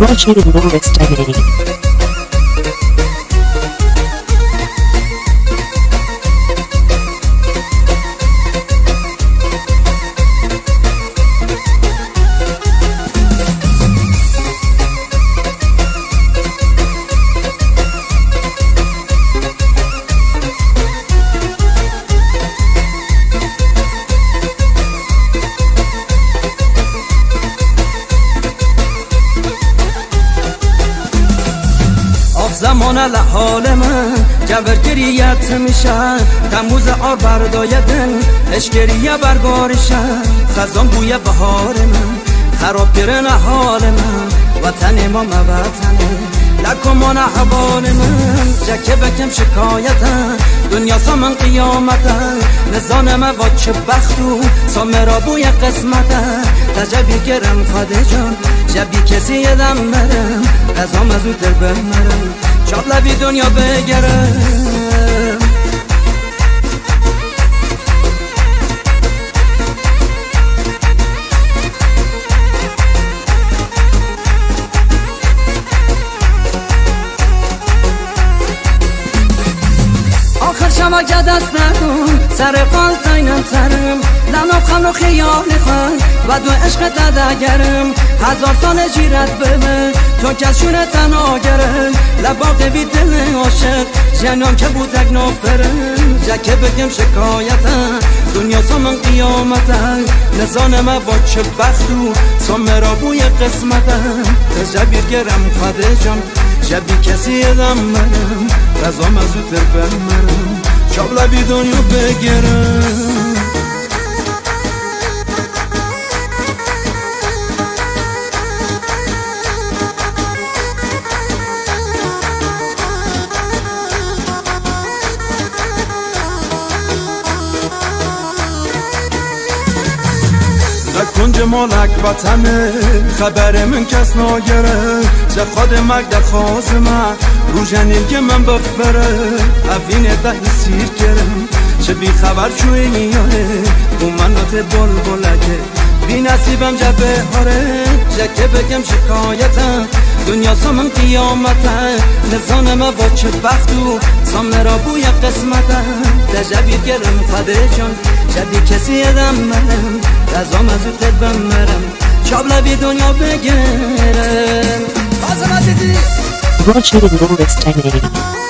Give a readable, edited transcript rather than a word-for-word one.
Watching Norris Day. زمان لحال من جبر گریت میشه تموز آر بردایدن اشگریه برگارشه خزان بوی بهار من خراب گرن حال من وطن ما وطنه لکمان حوال من جکه بکم شکایتن دنیا سامن قیامتن نزان ما و چه بختو سامرا بوی قسمتن تجبی گرم خاده جان جبی کسی یدم مرم ازام ازو تر بمرم چاب لبی دنیا بگرم آخر شما دست نکن سر قال تاینم ترم لناف خم و خیال خواهد و دو عشق تدگرم هزار سال جیرت بمه تو کسشونه تناگره لباق بی دل عاشق جنان که بود اگ نافرم جکه بگم شکایتم دنیا سامن قیامتم نزان ما با چه بختو سامرا بوی قسمتم تجبیر گرم خواده جان جبی کسی ادم منم رزام ازو تر بمرم چاب لبی دنیا بگرم کنج مالک وطنه خبر من کس ناگره چه خود مک در خواز من رو جنیل که من بفره افین ده سیر کرم چه بی خبر چوی نیاره اومنات بل بلکه بی نصیبم جبه هاره جکه بگم شکایتم دنیا سامن قیامتم نزان ما با چه بختو سامرا بوی قسمتم تجبیر گرم خده جان جبی کسی ادم منم رزام ازو تر بمرم چاب لبی دنیا بگرم Watching Norris Day.